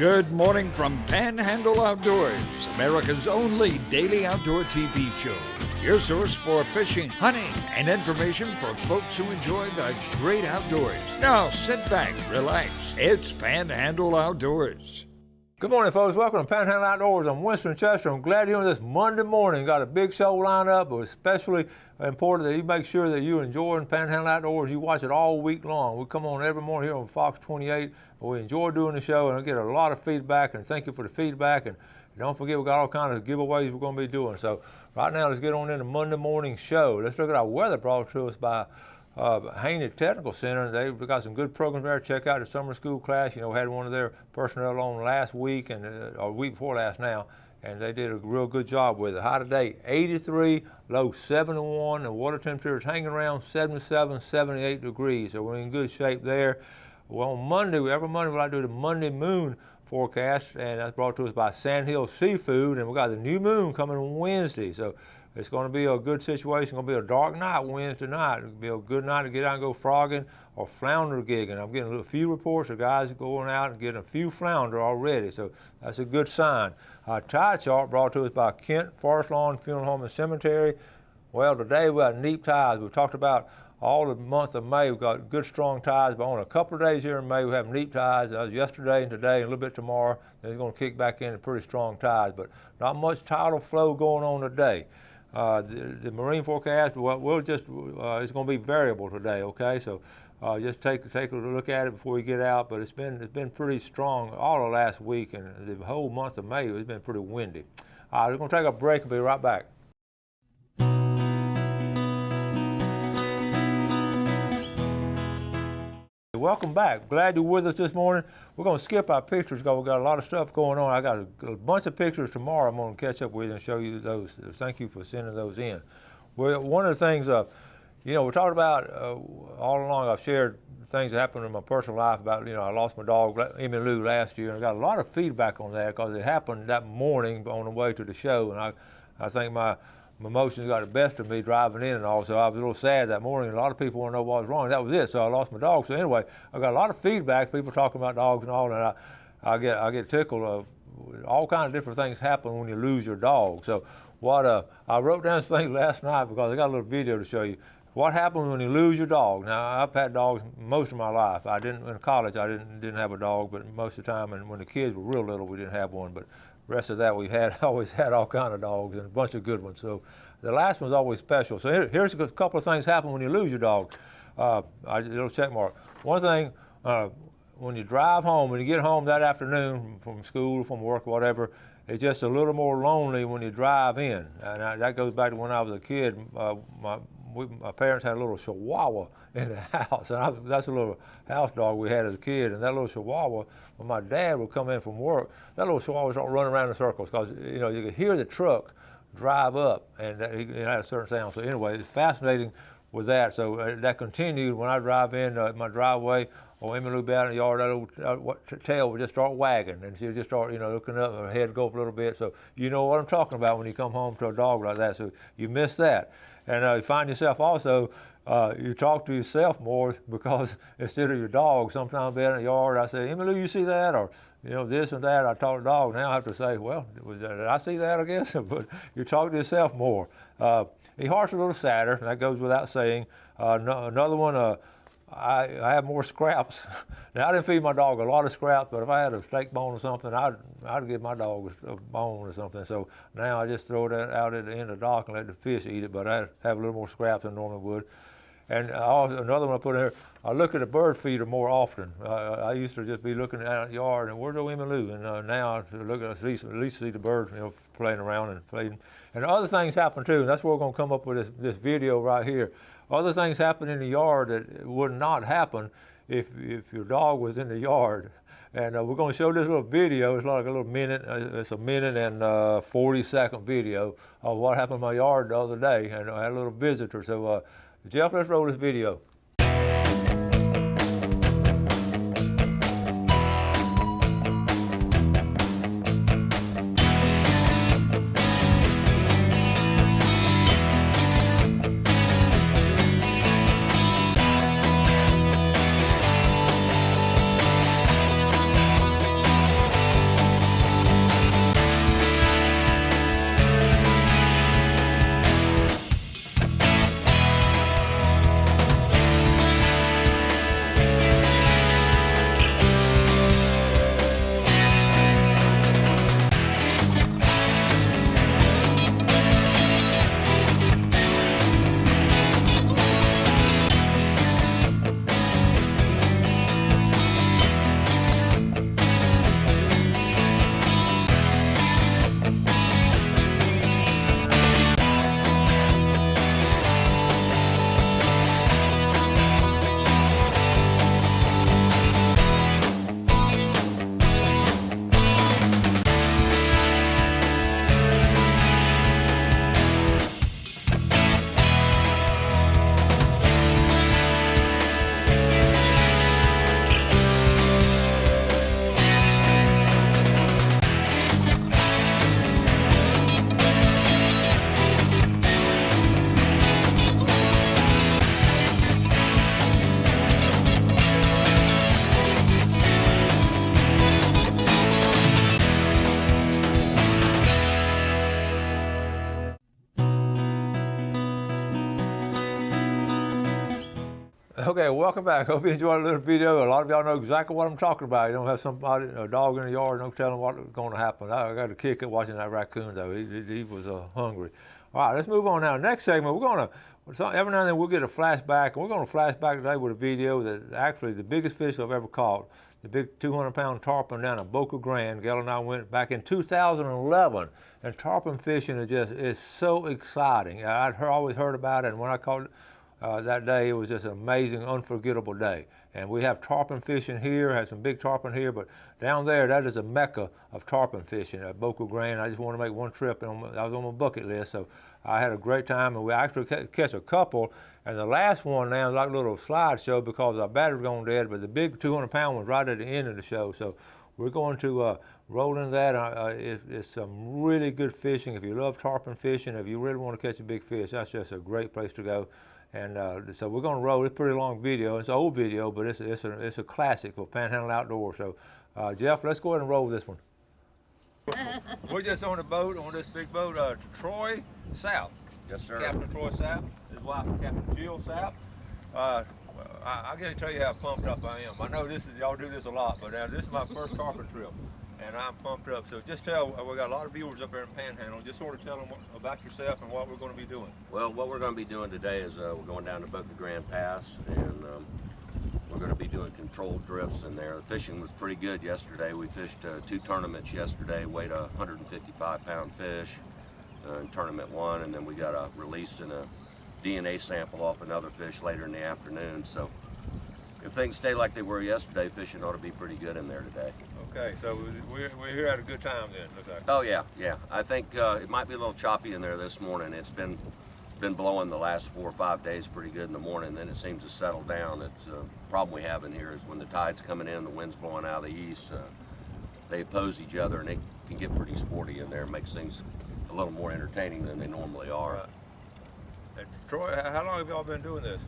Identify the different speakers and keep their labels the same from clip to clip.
Speaker 1: Good morning from Panhandle Outdoors, America's only daily outdoor TV show. Your source for fishing, hunting, and information for folks who enjoy the great outdoors. Now sit back, relax. It's Panhandle Outdoors.
Speaker 2: Good morning, folks. Welcome to Panhandle Outdoors. I'm Winston Chester. I'm glad you're on this Monday morning. Got a big show lined up, but especially important that you make sure that you're enjoying Panhandle Outdoors. You watch it all week long. We come on every morning here on Fox 28. We enjoy doing the show, and I get a lot of feedback, and thank you for the feedback. And don't forget, we got all kinds of giveaways we're going to be doing. So right now, let's get on into Monday morning show. Let's look at our weather brought to us by Haney Technical Center. They've got some good programs there. Check out the summer school class. You know, had one of their personnel on last week and or week before last now, and they did a real good job with it. High today, 83, low 71, and water temperature is hanging around 77, 78 degrees. So we're in good shape there. Well, on Monday, every Monday we like to do the Monday moon forecast, and that's brought to us by Sandhill Seafood, and we got the new moon coming on Wednesday. So it's going to be a good situation. It's going to be a dark night Wednesday night. It'll be a good night to get out and go frogging or flounder gigging. I'm getting a few reports of guys going out and getting a few flounder already, so that's a good sign. Tide chart brought to us by Kent Forest Lawn Funeral Home and Cemetery. Well, today we got neap tides. We talked about all the month of May. We've got good strong tides, but on a couple of days here in May we have neap tides. That was yesterday and today and a little bit tomorrow. Then it's going to kick back into pretty strong tides, but not much tidal flow going on today. The marine forecast, we'll just it's going to be variable today. Okay, so just take a look at it before you get out. But it's been pretty strong all of last week, and the whole month of May has been pretty windy. All right, we're going to take a break and be right back. Welcome back. Glad you're with us this morning. We're going to skip our pictures because we've got a lot of stuff going on. I got a bunch of pictures tomorrow I'm going to catch up with you and show you those. Thank you for sending those in. Well, one of the things, you know, we talked about all along. I've shared things that happened in my personal life about, you know, I lost my dog, Emmy Lou, last year, and I got a lot of feedback on that because it happened that morning on the way to the show, and I think my emotions got the best of me driving in and all, so I was a little sad that morning. A lot of people want to know what was wrong. That was it, so I lost my dog. So anyway, I got a lot of feedback, people talking about dogs and all, and I get tickled. All kinds of different things happen when you lose your dog. So what I wrote down some things last night because I got a little video to show you. What happens when you lose your dog? Now, I've had dogs most of my life. In college, I didn't have a dog, but most of the time, and when the kids were real little, we didn't have one. But the rest of that, we always had all kind of dogs and a bunch of good ones. So the last one's always special. So here's a couple of things happen when you lose your dog. Little check mark. One thing, when you drive home, when you get home that afternoon from school, from work, whatever, it's just a little more lonely when you drive in. And that goes back to when I was a kid. My parents had a little Chihuahua in the house, and that's a little house dog we had as a kid. And that little Chihuahua, when my dad would come in from work, that little Chihuahua would start running around in circles because, you know, you could hear the truck drive up, and it had a certain sound. So anyway, it's fascinating with that. So that continued when I drive in my driveway. Or Emmy Lou be out in the yard, that old tail would just start wagging, and she'd just start, you know, looking up, her head go up a little bit. So you know what I'm talking about when you come home to a dog like that. So you miss that. And you find yourself also, you talk to yourself more because instead of your dog, sometimes be out in the yard, I say, Emmy Lou, you see that? Or, you know, this and that. I talk to the dog. Now I have to say, well, did I see that, I guess? But you talk to yourself more. Your heart's a little sadder, and that goes without saying. Another one, I have more scraps. Now, I didn't feed my dog a lot of scraps, but if I had a steak bone or something, I'd give my dog a bone or something. So now I just throw that out at the end of the dock and let the fish eat it, but I have a little more scraps than I normally would. And another one I put in here, I look at a bird feeder more often. I used to just be looking out in the yard and where's old Emmy Lou? And now I look at at least see the birds, you know, playing around and feeding. And other things happen too, and that's where we're going to come up with this video right here. Other things happen in the yard that would not happen if your dog was in the yard. And we're going to show this little video. It's like a little minute. It's a minute and 40-second video of what happened in my yard the other day. And I had a little visitor. So Jeff, let's roll this video. Okay, welcome back. Hope you enjoyed a little video. A lot of y'all know exactly what I'm talking about. You don't have somebody, a dog in the yard, no telling what's going to happen. I got a kick at watching that raccoon, though. He was hungry. All right, let's move on now. Next segment, we're going to, every now and then we'll get a flashback, and we're going to flash back today with a video that actually the biggest fish I've ever caught, the big 200-pound tarpon down at Boca Grande. Gail and I went back in 2011, and tarpon fishing is so exciting. I'd always heard about it, and when I caught it, that day, it was just an amazing, unforgettable day. And we have tarpon fishing here, have some big tarpon here, but down there, that is a mecca of tarpon fishing at Boca Grande. I just want to make one trip, and I was on my bucket list, so I had a great time, and we actually catch a couple. And the last one now is like a little slideshow because our battery's gone dead, but the big 200-pound one's right at the end of the show. So we're going to roll into that. It's some really good fishing. If you love tarpon fishing, if you really want to catch a big fish, that's just a great place to go. And so we're going to roll. It's a pretty long video. It's an old video, but it's a classic for Panhandle Outdoors. So, Jeff, let's go ahead and roll this one. We're just on a boat, on this big boat, Troy South.
Speaker 3: Yes, sir.
Speaker 2: Captain Troy South. His wife, Captain Jill South. I got to tell you how pumped up I am. I know y'all do this a lot, but this is my first tarpon trip, and I'm pumped up. So just tell, we got a lot of viewers up there in Panhandle. Just sort of tell them about yourself and what we're going to be doing.
Speaker 3: Well, what we're going to be doing today is we're going down to Boca Grande Pass, and we're going to be doing controlled drifts in there. The fishing was pretty good yesterday. We fished 2 tournaments yesterday, weighed a 155-pound fish in tournament 1, and then we got a release and a DNA sample off another fish later in the afternoon. So if things stay like they were yesterday, fishing ought to be pretty good in there today.
Speaker 2: Okay, so we're here at a good time then, looks like.
Speaker 3: Oh yeah. I think it might be a little choppy in there this morning. It's been blowing the last 4 or 5 days pretty good in the morning, then it seems to settle down. It's a problem we have in here is when the tide's coming in, the wind's blowing out of the east, they oppose each other, and it can get pretty sporty in there. It makes things a little more entertaining than they normally are.
Speaker 2: Right. And Troy, how long have y'all been doing this?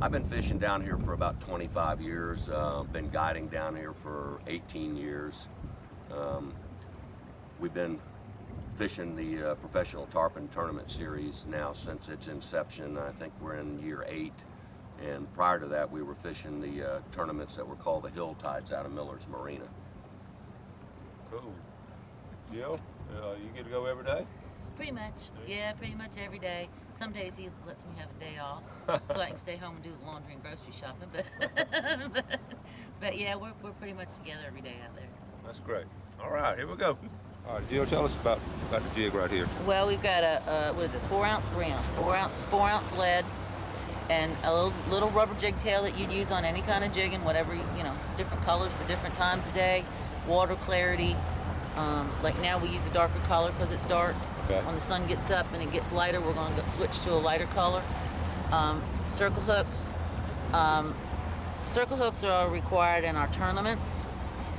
Speaker 3: I've been fishing down here for about 25 years, been guiding down here for 18 years. We've been fishing the professional tarpon tournament series now since its inception. I think we're in year 8, and prior to that we were fishing the tournaments that were called the Hill Tides out of Miller's Marina.
Speaker 2: Cool. Jill, you get to go every day?
Speaker 4: Pretty much, yeah, pretty much every day. Some days he lets me have a day off so I can stay home and do the laundry and grocery shopping, but yeah, we're pretty much together every day out there.
Speaker 2: That's great. All right, here we go. All right, Jill, tell us about the jig right here.
Speaker 4: Well, we've got a what is this, 4 ounce, 3 ounce, 4 ounce lead, and a little rubber jig tail that you'd use on any kind of jigging, whatever, different colors for different times of day, water clarity. Like now we use a darker color because it's dark.
Speaker 2: Okay.
Speaker 4: When the sun gets up and it gets lighter, we're going to switch to a lighter color. Circle hooks. Circle hooks are required in our tournaments,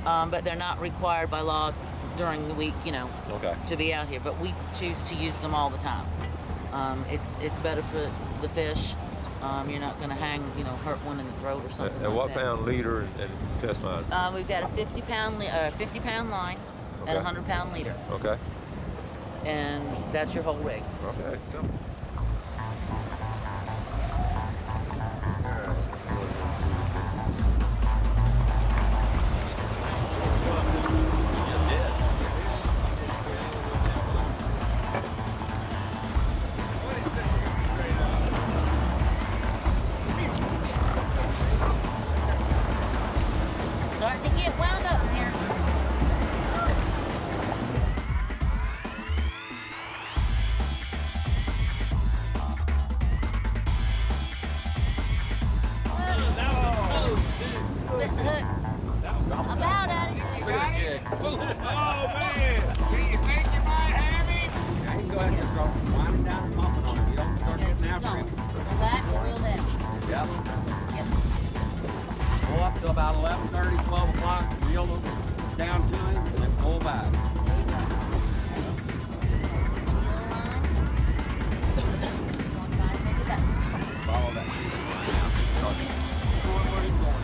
Speaker 4: but they're not required by law during the week,
Speaker 2: Okay.
Speaker 4: to be out here. But we choose to use them all the time. It's better for the fish. You're not going to hurt one in the throat or something like that.
Speaker 2: And what pound leader and test line?
Speaker 4: We've got a 50-pound line and a 100-pound leader.
Speaker 2: Okay.
Speaker 4: And that's your whole rig.
Speaker 2: Okay.
Speaker 4: Starting to get wound up here. Spit the hook. About at it.
Speaker 1: Oh, man! Do you think you might have him?
Speaker 5: Yeah, you can go ahead and just throw it. Wind it down and pump it on it. You don't start
Speaker 4: Yeah,
Speaker 5: getting
Speaker 4: keep
Speaker 5: after
Speaker 4: going.
Speaker 5: him.
Speaker 4: Go back or reel down.
Speaker 5: Yep.
Speaker 4: Yep.
Speaker 5: Pull up to about 11:30, 12 o'clock, reel it down to him, and then pull back. Follow that. Going where he's going.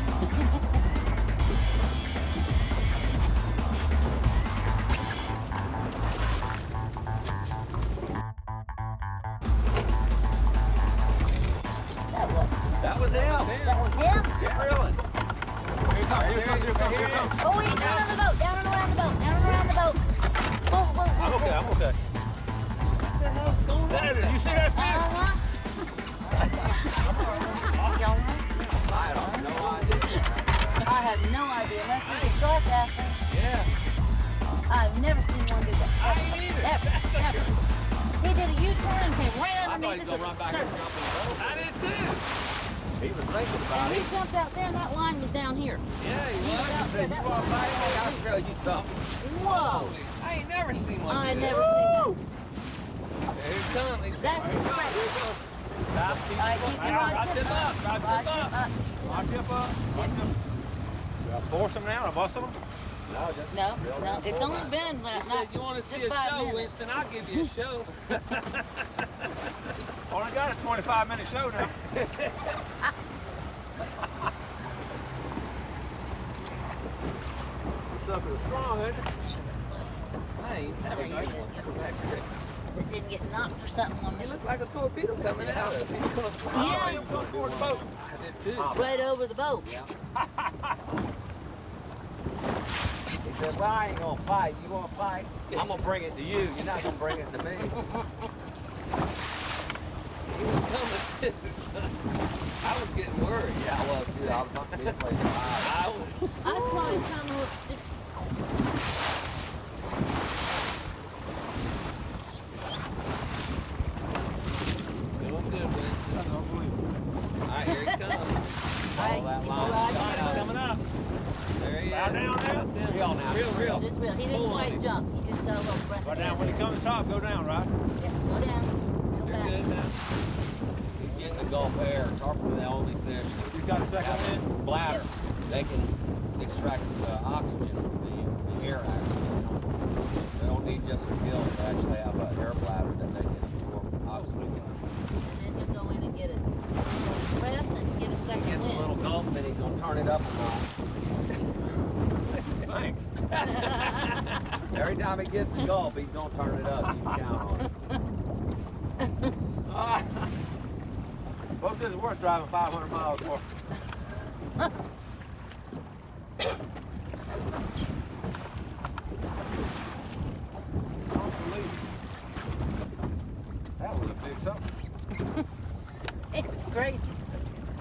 Speaker 4: That was
Speaker 5: That was him.
Speaker 4: That was him?
Speaker 2: Here it comes.
Speaker 4: Oh, wait, down on the boat, down and around the boat, down and around the boat. Whoa, whoa, whoa.
Speaker 2: I'm okay, I'm okay. What the hell's going on? There, you see that fish?
Speaker 4: Y'all know?
Speaker 5: I have no idea.
Speaker 4: I have no idea. Must be a shark after.
Speaker 5: Yeah.
Speaker 4: I've never seen one do that.
Speaker 5: I ain't either.
Speaker 4: Never, never. He did a huge turn and came right
Speaker 5: I thought
Speaker 4: underneath
Speaker 5: he'd
Speaker 4: us.
Speaker 5: go run back and jump in the boat. I did too. He was thinking about
Speaker 4: And he
Speaker 5: it.
Speaker 4: jumped out there and that line was down here.
Speaker 5: Yeah, he was.
Speaker 4: out
Speaker 5: He
Speaker 4: there,
Speaker 5: said,
Speaker 4: that
Speaker 5: you want to
Speaker 4: was-
Speaker 5: fight? Hey, I'll show you something.
Speaker 4: Whoa.
Speaker 5: I ain't never seen one.
Speaker 4: I
Speaker 5: do
Speaker 4: never
Speaker 5: that.
Speaker 4: seen that.
Speaker 5: Here he comes. He's
Speaker 4: That's
Speaker 5: here he
Speaker 4: his
Speaker 5: comes.
Speaker 4: friend.
Speaker 5: Here he goes. Stop. Keep
Speaker 4: All right, keep your rod
Speaker 5: Rod
Speaker 4: tip
Speaker 5: tip
Speaker 4: up.
Speaker 5: up. Rod
Speaker 4: Rod
Speaker 5: tip
Speaker 4: tip
Speaker 5: up.
Speaker 4: up.
Speaker 2: Rock tip up. Do I force them now? I muscle them?
Speaker 5: No, just
Speaker 4: No,
Speaker 5: reel
Speaker 4: no,
Speaker 5: down
Speaker 4: it's
Speaker 5: full
Speaker 4: only
Speaker 5: back.
Speaker 4: been
Speaker 5: He
Speaker 4: not,
Speaker 5: said, you want to see
Speaker 4: just
Speaker 5: a
Speaker 4: 5
Speaker 5: show,
Speaker 4: minutes.
Speaker 5: Winston? I'll give you a show.
Speaker 2: Only got a 25-minute show now. This sucker is strong, isn't it?
Speaker 5: I ain't never
Speaker 4: Yeah,
Speaker 5: seen
Speaker 4: yeah,
Speaker 5: one
Speaker 4: yeah.
Speaker 5: come back like this.
Speaker 4: It didn't get knocked or something on
Speaker 5: He
Speaker 4: me.
Speaker 5: looked like a torpedo coming out of it. He's going to
Speaker 4: Yeah.
Speaker 2: Him come toward the boat.
Speaker 5: I did too.
Speaker 4: Right over the boat.
Speaker 5: Yeah. He said, well, I ain't going to fight. You want to fight? I'm going to bring it to you. You're not going to bring it to me. He was coming too, son. I was getting worried. Yeah, I was too. I was not this place alive. I was.
Speaker 4: I saw him coming with.
Speaker 5: Doing good, Winston.
Speaker 2: That's unbelievable.
Speaker 5: All right, here he comes.
Speaker 4: All right,
Speaker 5: All that
Speaker 4: keep
Speaker 5: line
Speaker 4: your rod
Speaker 5: coming
Speaker 4: tip
Speaker 5: out,
Speaker 4: up.
Speaker 5: coming up. There he is.
Speaker 2: Bow down now.
Speaker 5: That's him. Real now. Real.
Speaker 4: Just real. He didn't
Speaker 5: Pull on
Speaker 4: quite
Speaker 5: him.
Speaker 4: jump. He just got a little breath.
Speaker 2: Right
Speaker 4: of
Speaker 2: down.
Speaker 4: air
Speaker 2: When he
Speaker 4: there.
Speaker 2: comes to the top, go down, right?
Speaker 4: Yeah, go down. Real
Speaker 5: You're
Speaker 4: fast.
Speaker 5: good now. He's getting the Gulf air. Tarpon are the only fish that
Speaker 2: You got a second
Speaker 5: have
Speaker 2: in?
Speaker 5: a bladder. They can extract oxygen from the air actually. They don't need just their gills. They actually have an air bladder that they can absorb oxygen.
Speaker 4: And then you'll go in and get a breath and get a second
Speaker 5: Gets a
Speaker 4: wind.
Speaker 5: little Gulf and he's going to turn it up a notch.
Speaker 2: Thanks.
Speaker 5: Every time he gets the Gulf, he's going to turn it up. You can count on it.
Speaker 2: Folks, this is worth driving 500 miles for. That was a big something.
Speaker 4: It was crazy.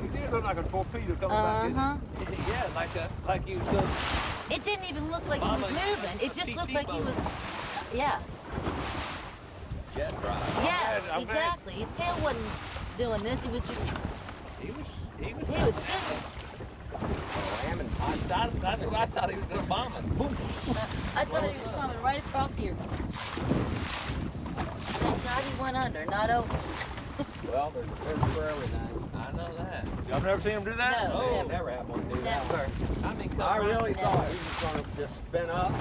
Speaker 2: He did look like a torpedo coming back, didn't
Speaker 4: Uh-huh.
Speaker 5: Yeah, like you just
Speaker 4: It didn't even look like he was
Speaker 5: Mama,
Speaker 4: moving. It
Speaker 5: a
Speaker 4: just
Speaker 5: TT
Speaker 4: looked like he
Speaker 5: boat.
Speaker 4: was. Yeah.
Speaker 5: jet drive.
Speaker 4: Yeah.
Speaker 2: I'm glad.
Speaker 4: Exactly. His tail wasn't doing this. He was just.
Speaker 5: He was
Speaker 4: skipping.
Speaker 5: ramming. That's what I thought he was going to bomb it. Boom.
Speaker 4: I thought he was coming right across here. Thank God he went under, not over.
Speaker 5: Well, there's a fish for everything. I know that.
Speaker 2: Y'all never seen him do that?
Speaker 4: No.
Speaker 5: Oh,
Speaker 4: never.
Speaker 5: never had one do that.
Speaker 4: Never.
Speaker 5: I mean, I really thought he was going to just spin up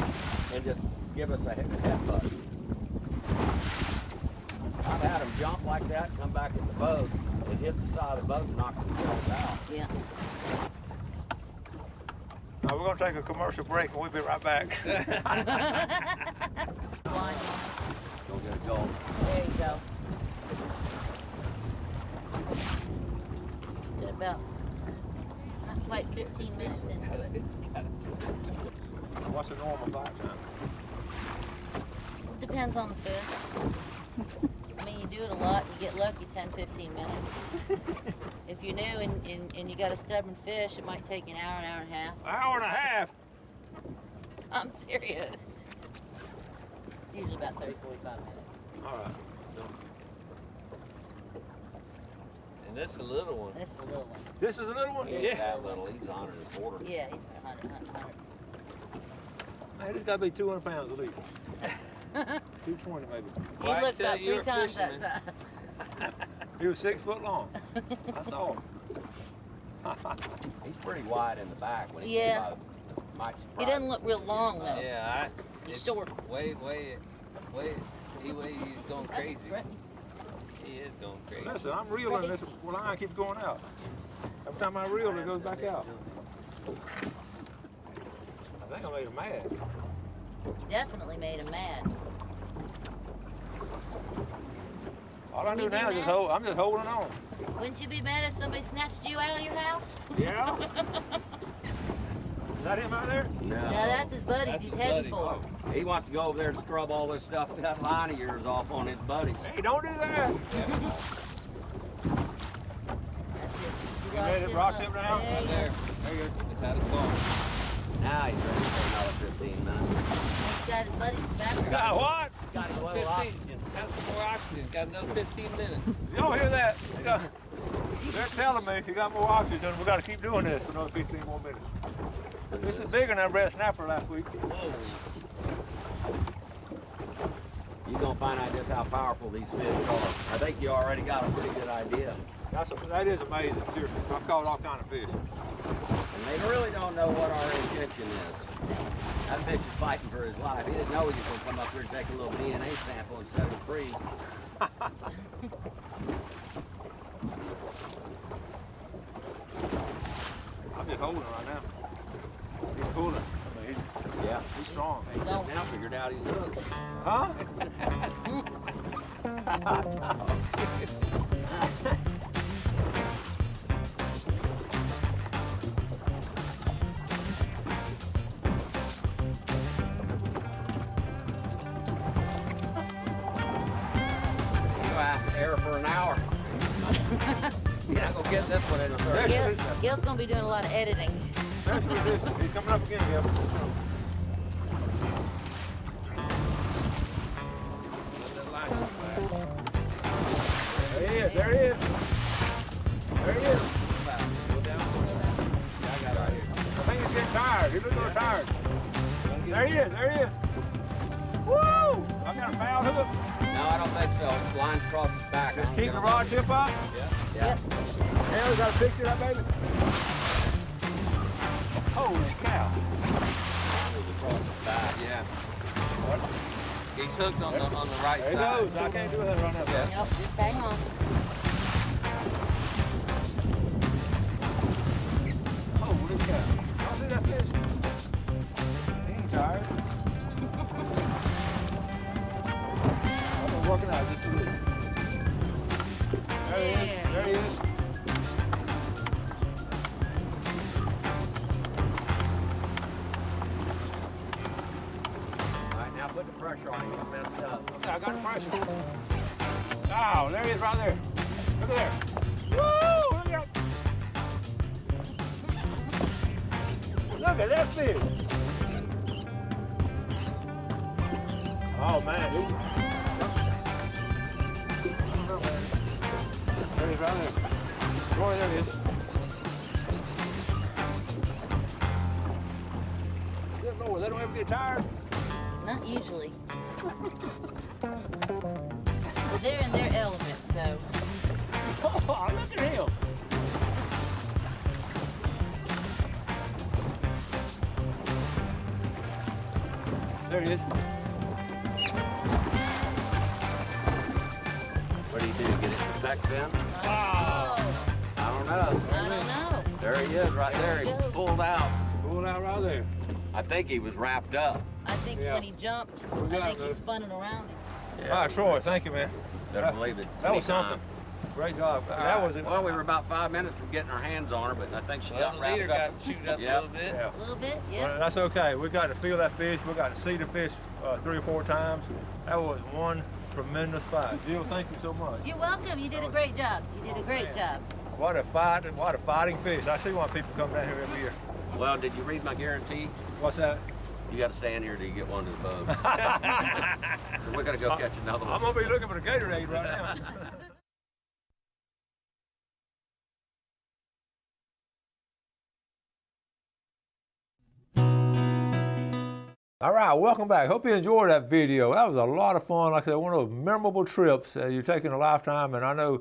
Speaker 5: and just give us a headbutt. I've had him jump like that, come back in the boat, and hit the side of the boat and knock themselves out.
Speaker 4: Yeah.
Speaker 2: Now, we're going to take a commercial break and we'll be right back.
Speaker 4: One.
Speaker 5: Go get a gulp.
Speaker 4: There you go. Got about not quite 15 minutes in.
Speaker 2: What's the normal bite time?
Speaker 4: Depends on the fish. I mean, you do it a lot, you get lucky 10, 15 minutes. If you're new and you got a stubborn fish, it might take you an hour and a half.
Speaker 2: Hour and a half.
Speaker 4: I'm serious. Usually about 30, 45 minutes.
Speaker 2: All right.
Speaker 5: And this is a little one.
Speaker 4: This is a little one.
Speaker 2: This is a little one?
Speaker 5: He ain't that little. He's 140.
Speaker 4: Yeah, he's 100.
Speaker 2: Hey, this got to be 200 pounds at least. 220 maybe.
Speaker 4: He
Speaker 5: Well, I
Speaker 4: looks
Speaker 5: tell
Speaker 4: about
Speaker 5: you, you're
Speaker 4: 3
Speaker 5: a
Speaker 4: times that
Speaker 5: fisherman.
Speaker 4: size.
Speaker 2: He was 6 foot long. I saw him.
Speaker 5: He's pretty wide in the back when he
Speaker 4: Yeah.
Speaker 5: might
Speaker 4: He
Speaker 5: surprise
Speaker 4: doesn't
Speaker 5: us.
Speaker 4: look real long though.
Speaker 5: Yeah,
Speaker 4: He's short.
Speaker 5: He's going crazy.
Speaker 4: Right.
Speaker 5: He is going crazy.
Speaker 2: Listen, I'm reeling this line keeps going out. Every time I reel, it goes back out. I think I made him mad.
Speaker 4: Definitely made him mad.
Speaker 2: All I
Speaker 4: Will
Speaker 2: do
Speaker 4: you be
Speaker 2: now is just
Speaker 4: mad?
Speaker 2: hold. I'm just holding on.
Speaker 4: Wouldn't you be mad if somebody snatched you out of your house?
Speaker 2: Yeah. Is that him out there?
Speaker 3: No.
Speaker 4: No, that's his buddies.
Speaker 5: That's
Speaker 4: He's
Speaker 5: his
Speaker 4: heading
Speaker 5: buddies.
Speaker 4: for.
Speaker 3: He wants to go over there and scrub all this stuff, that line of yours off on his buddies.
Speaker 2: Hey, don't do that.
Speaker 4: That's it. You
Speaker 2: made it rock him down?
Speaker 4: There you
Speaker 5: There.
Speaker 4: go.
Speaker 5: There you go. Just had it gone.
Speaker 3: Now he's ready for another 15 minutes.
Speaker 4: He's got his buddies back.
Speaker 2: Got what?
Speaker 5: Got another 15. Got some more oxygen. Got another 15 minutes.
Speaker 2: You don't hear that? They're telling me you got more oxygen. We got to keep doing this for another 15 more minutes. This is bigger than that red snapper last week.
Speaker 5: Whoa.
Speaker 3: You're going to find out just how powerful these fish are. I think you already got a pretty good idea.
Speaker 2: That is amazing, seriously. I've caught all kind of fish.
Speaker 3: And they really don't know what our intention is. That fish is fighting for his life. He didn't know he was going to come up here and take a little DNA sample and set him free.
Speaker 2: I'm just holding it right now. He's pulling. I mean, he's strong.
Speaker 3: He just now figured out he's hooked.
Speaker 2: Huh?
Speaker 3: You're going to have to air for an hour. You're not going to get this one in a 30.
Speaker 4: Gil's gonna be doing a lot of editing.
Speaker 2: He's coming up again, Gil. There he is, there he is. There he is.
Speaker 5: Go down. Yeah, I got it right here.
Speaker 2: I think he's getting tired. He looks a little tired. There he is, there he is. Woo! I got a foul hook.
Speaker 3: No, I don't think so. His line's across his back.
Speaker 2: Just keep the rod tip up.
Speaker 5: Yeah.
Speaker 3: Yeah.
Speaker 4: Yep.
Speaker 2: Hell, we got a picture of that baby. Holy cow.
Speaker 3: Line's across his back.
Speaker 5: Yeah. He's hooked on the right
Speaker 2: There he
Speaker 5: side.
Speaker 2: goes. I can't do that right now.
Speaker 5: Yeah.
Speaker 4: Yep, just hang on.
Speaker 2: Holy cow. Y'all see that fish? He ain't tired. I've been working out just a little. There he is. There he is.
Speaker 3: All right, now put the pressure on him. You messed up.
Speaker 2: Okay, I got the pressure. Oh, there he is right there. Look at there. Woo! Look at that. Look at that fish. Oh, man. There he is right there. Boy, there he is. Good Lord, they don't ever get tired.
Speaker 4: Not usually. But they're in their element, so.
Speaker 2: Oh, look at him. There he is.
Speaker 3: What do you do? Get it to back fin?
Speaker 4: Oh,
Speaker 3: I don't know.
Speaker 4: I don't know.
Speaker 3: There he is right there. He pulled out.
Speaker 2: Pulling out right there.
Speaker 3: I think he was wrapped up.
Speaker 4: I think
Speaker 2: Yeah.
Speaker 4: when he jumped, I think he spun it around him.
Speaker 2: All right, Troy, thank you, man.
Speaker 3: Better believe it.
Speaker 2: That was
Speaker 3: Anytime.
Speaker 2: something. Great job.
Speaker 3: All
Speaker 2: That
Speaker 3: right.
Speaker 2: was it.
Speaker 3: Well, we were about 5 minutes from getting our hands on her, but I think she
Speaker 5: Well,
Speaker 3: got
Speaker 5: the
Speaker 3: wrapped
Speaker 5: leader
Speaker 3: up.
Speaker 5: got chewed up
Speaker 3: Yep.
Speaker 5: a little bit.
Speaker 2: Yeah.
Speaker 4: A little bit,
Speaker 2: Well,
Speaker 4: yeah.
Speaker 2: that's okay. We got to feel that fish. We got to see the fish 3 or 4 times. That was one tremendous fight. Jill, thank you so much.
Speaker 4: You're welcome. You did a great job. You did a great job.
Speaker 2: What a fight! What a fighting fish. I see why people come down here every year.
Speaker 3: Well, did you read my guarantee?
Speaker 2: What's that?
Speaker 3: You got to stand here till you get one to the boat. So we're going to go catch another
Speaker 2: I'm
Speaker 3: one.
Speaker 2: gonna be looking for the Gatorade right now. All right, welcome back. Hope you enjoyed that video. That was a lot of fun. Like I said, one of those memorable trips you're taking in a lifetime. And I know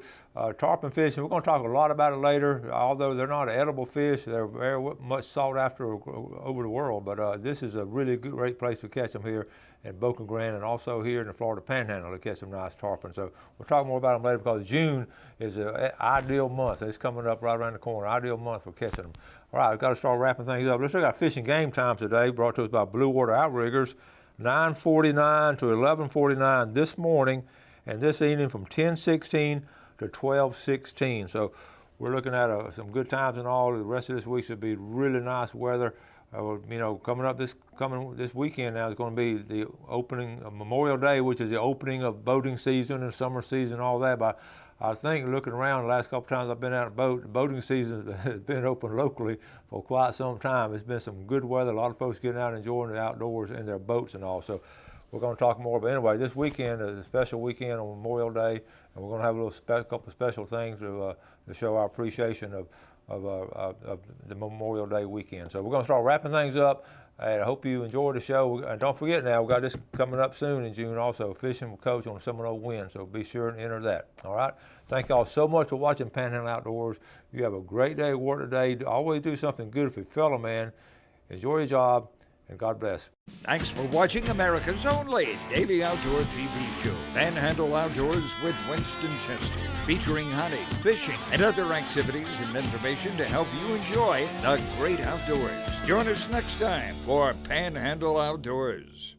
Speaker 2: tarpon fishing, we're going to talk a lot about it later. Although they're not an edible fish, they're very much sought after over the world. But this is a really great place to catch them here in Boca Grande and also here in the Florida Panhandle to catch some nice tarpon. So we'll talk more about them later because June is an ideal month. It's coming up right around the corner. Ideal month for catching them. All right, we've got to start wrapping things up. Let's look at fishing game times today, brought to us by Blue Water Outriggers, 9:49 to 11:49 this morning, and this evening from 10:16 to 12:16. So we're looking at some good times and all. The rest of this week should be really nice weather. Coming up this weekend now is going to be the opening of Memorial Day, which is the opening of boating season and summer season, all that. But I think looking around the last couple times I've been out the boating season has been open locally for quite some time. It's been some good weather. A lot of folks getting out and enjoying the outdoors in their boats and all. So we're going to talk more. But anyway, this weekend is a special weekend on Memorial Day, and we're going to have a couple of special things to show our appreciation of the Memorial Day weekend. So we're going to start wrapping things up, and I hope you enjoy the show. And don't forget now, we've got this coming up soon in June also, Fishing with Coach on the Seminole Wind, so be sure and enter that. All right? Thank y'all so much for watching Panhandle Outdoors. You have a great day at work today. Always do something good for your fellow man. Enjoy your job, and God bless.
Speaker 1: Thanks for watching America's only daily outdoor TV show, Panhandle Outdoors with Winston Chester, featuring hunting, fishing, and other activities and information to help you enjoy the great outdoors. Join us next time for Panhandle Outdoors.